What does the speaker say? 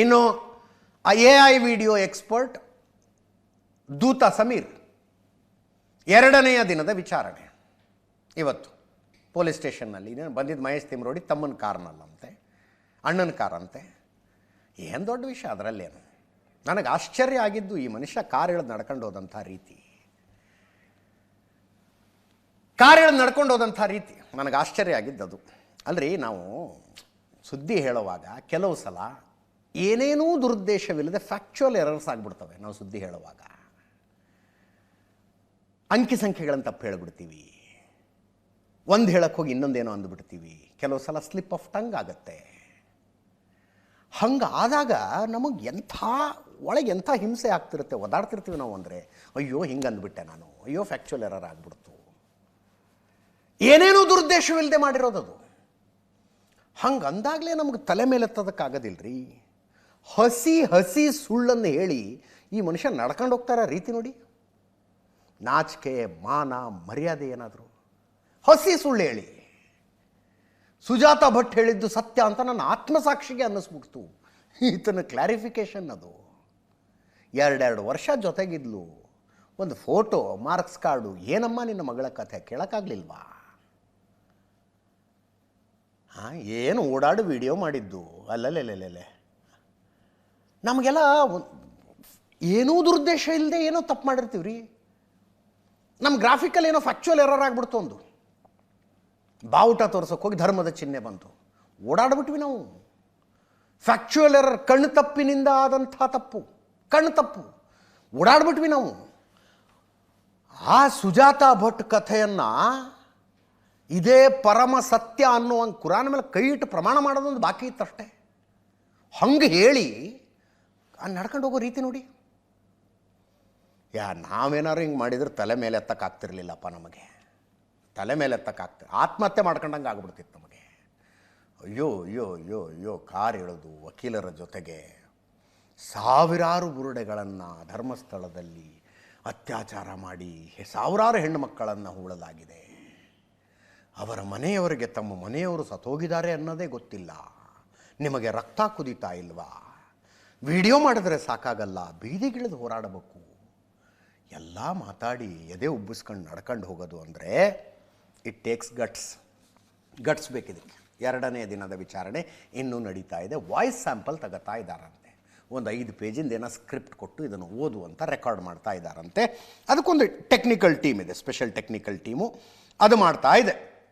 ಇನ್ನು AI video expert ದೂತ ಸಮೀರ್ ಎರಡನೆಯ ದಿನದ ವಿಚಾರಣೆ ಇವತ್ತು ಪೊಲೀಸ್ ಸ್ಟೇಷನ್ನಲ್ಲಿ ಬಂದಿದ್ದು ಮಹೇಶ್ ತಿಮ್ರೋಡಿ ತಮ್ಮನ ಕಾರ್ನಲ್ಲಂತೆ, ಅಣ್ಣನ ಕಾರಂತೆ. ಏನು ದೊಡ್ಡ ವಿಷಯ ಅದರಲ್ಲೇನು. ನನಗೆ ಆಶ್ಚರ್ಯ ಆಗಿದ್ದು ಈ ಮನುಷ್ಯ ಕಾರ್ ಎಳೆದು ನಡ್ಕೊಂಡು ಹೋದಂಥ ರೀತಿ, ನನಗೆ ಆಶ್ಚರ್ಯ ಆಗಿದ್ದದು. ಅಲ್ರಿ, ನಾವು ಸುದ್ದಿ ಹೇಳುವಾಗ ಕೆಲವು ಸಲ ಏನೇನೂ ದುರುದ್ದೇಶವಿಲ್ಲದೆ ಫ್ಯಾಕ್ಚುಯಲ್ ಎರರ್ಸ್ ಆಗಿಬಿಡ್ತವೆ. ನಾವು ಸುದ್ದಿ ಹೇಳುವಾಗ ಅಂಕಿ ಸಂಖ್ಯೆಗಳನ್ನು ತಪ್ಪು ಹೇಳಿಬಿಡ್ತೀವಿ, ಒಂದು ಹೇಳಕ್ಕೆ ಹೋಗಿ ಇನ್ನೊಂದೇನೋ ಅಂದುಬಿಡ್ತೀವಿ, ಕೆಲವು ಸಲ ಸ್ಲಿಪ್ ಆಫ್ ಟಂಗ್ ಆಗುತ್ತೆ. ಹಂಗಾದಾಗ ನಮಗೆ ಒಳಗೆ ಎಂಥ ಹಿಂಸೆ ಆಗ್ತಿರುತ್ತೆ, ಒದಾಡ್ತಿರ್ತೀವಿ ನಾವು. ಅಂದರೆ ಅಯ್ಯೋ ಹಿಂಗೆ ಅಂದ್ಬಿಟ್ಟೆ ನಾನು, ಅಯ್ಯೋ ಫ್ಯಾಕ್ಚುಯಲ್ ಎರರ್ ಆಗಿಬಿಡ್ತು, ಏನೇನೂ ದುರುದ್ದೇಶವಿಲ್ಲದೆ ಮಾಡಿರೋದದು. ಹಂಗೆ ಅಂದಾಗಲೇ ನಮಗೆ ತಲೆ ಮೇಲೆ ಎತ್ತೋದಕ್ಕಾಗೋದಿಲ್ಲರಿ. ಹಸಿ ಸುಳ್ಳನ್ನು ಹೇಳಿ ಈ ಮನುಷ್ಯ ನಡ್ಕೊಂಡು ಹೋಗ್ತಾರ ರೀತಿ ನೋಡಿ. ನಾಚಿಕೆ ಮಾನ ಮರ್ಯಾದೆ ಏನಾದರೂ ಹಸಿ ಸುಳ್ಳು ಹೇಳಿ. ಸುಜಾತಾ ಭಟ್ ಹೇಳಿದ್ದು ಸತ್ಯ ಅಂತ ನನ್ನ ಆತ್ಮಸಾಕ್ಷಿಗೆ ಅನ್ನಿಸ್ಬಿಡ್ತು. ಈತನ ಕ್ಲಾರಿಫಿಕೇಶನ್ ಅದು. 2 ವರ್ಷ ಜೊತೆಗಿದ್ಲು, ಒಂದು ಫೋಟೋ, ಮಾರ್ಕ್ಸ್ ಕಾರ್ಡು, ಏನಮ್ಮ ನಿನ್ನ ಮಗಳ ಕಥೆ ಕೇಳೋಕ್ಕಾಗಲಿಲ್ವಾ? ಏನು ಓಡಾಡು ವಿಡಿಯೋ ಮಾಡಿದ್ದು ಅಲ್ಲಲ್ಲೇ. ನಮಗೆಲ್ಲ ಏನೂ ದುರುದ್ದೇಶ ಇಲ್ಲದೆ ಏನೋ ತಪ್ಪು ಮಾಡಿರ್ತೀವಿ ರೀ. ನಮ್ಮ ಗ್ರಾಫಿಕಲ್ಲಿ ಏನೋ ಫ್ಯಾಕ್ಚುಯಲ್ ಎರರ್ ಆಗಿಬಿಡ್ತು. ಒಂದು ಬಾವುಟ ತೋರ್ಸೋಕೆ ಹೋಗಿ ಧರ್ಮದ ಚಿಹ್ನೆ ಬಂತು, ಓಡಾಡ್ಬಿಟ್ವಿ ನಾವು. ಫ್ಯಾಕ್ಚುಯಲ್ ಎರರ್, ಕಣ್ಣು ತಪ್ಪಿನಿಂದ ಆದಂಥ ತಪ್ಪು, ಓಡಾಡ್ಬಿಟ್ವಿ ನಾವು. ಆ ಸುಜಾತಾ ಭಟ್ ಕಥೆಯನ್ನು ಇದೇ ಪರಮ ಸತ್ಯ ಅನ್ನುವಂಗೆ ಕುರಾನ್ ಮೇಲೆ ಕೈ ಇಟ್ಟು ಪ್ರಮಾಣ ಮಾಡೋದೊಂದು ಬಾಕಿ ಇತ್ತಷ್ಟೇ. ಹಂಗೆ ಹೇಳಿ ನಡ್ಕೊಂಡು ಹೋಗೋ ರೀತಿ ನೋಡಿ. ನಾವೇನಾದ್ರು ಹಿಂಗೆ ಮಾಡಿದ್ರೆ ತಲೆ ಮೇಲೆ ಎತ್ತಕ್ಕಾಗ್ತಿರ್ಲಿಲ್ಲಪ್ಪ. ನಮಗೆ ತಲೆ ಮೇಲೆ ಎತ್ತಕ್ಕಾಗ್ತಿರ, ಆತ್ಮಹತ್ಯೆ ಮಾಡ್ಕೊಂಡಂಗೆ ಆಗ್ಬಿಡ್ತಿತ್ತು ನಮಗೆ. ಅಯ್ಯೋ ಕಾರ್ ಎಳೆದು ವಕೀಲರ ಜೊತೆಗೆ ಸಾವಿರಾರು ಬುರುಡೆಗಳನ್ನು ಧರ್ಮಸ್ಥಳದಲ್ಲಿ ಅತ್ಯಾಚಾರ ಮಾಡಿ ಸಾವಿರಾರು ಹೆಣ್ಣು ಮಕ್ಕಳನ್ನು ಹೂಳಲಾಗಿದೆ. ಅವರ ಮನೆಯವರಿಗೆ ತಮ್ಮ ಮನೆಯವರು ಸತ್ತೋಗಿದ್ದಾರೆ ಅನ್ನೋದೇ ಗೊತ್ತಿಲ್ಲ. ನಿಮಗೆ ರಕ್ತ ಕುದೀತಾ ಇಲ್ವಾ? ವಿಡಿಯೋ ಮಾಡಿದ್ರೆ ಸಾಕಾಗಲ್ಲ, ಬೀದಿಗಿಳಿದು ಹೋರಾಡಬೇಕು. ಎಲ್ಲ ಮಾತಾಡಿ ಎದೆ ಉಬ್ಬಿಸ್ಕೊಂಡು ನಡ್ಕೊಂಡು ಹೋಗೋದು ಅಂದರೆ ಇಟ್ ಟೇಕ್ಸ್ ಗಟ್ಸ್ ಬೇಕಿದಕ್ಕೆ. ಎರಡನೇ ದಿನದ ವಿಚಾರಣೆ ಇನ್ನೂ ನಡೀತಾ ಇದೆ. ವಾಯ್ಸ್ ಸ್ಯಾಂಪಲ್ ತಗೋತಾ ಇದ್ದಾರಂತೆ. ಒಂದು 5 ಪೇಜಿಂದ ಏನೋ ಸ್ಕ್ರಿಪ್ಟ್ ಕೊಟ್ಟು ಇದನ್ನು ಓದು ಅಂತ ರೆಕಾರ್ಡ್ ಮಾಡ್ತಾ ಇದ್ದಾರಂತೆ. ಅದಕ್ಕೊಂದು ಟೆಕ್ನಿಕಲ್ ಟೀಮ್ ಇದೆ, ಸ್ಪೆಷಲ್ ಟೆಕ್ನಿಕಲ್ ಟೀಮು ಅದು ಮಾಡ್ತಾ ಇದೆ.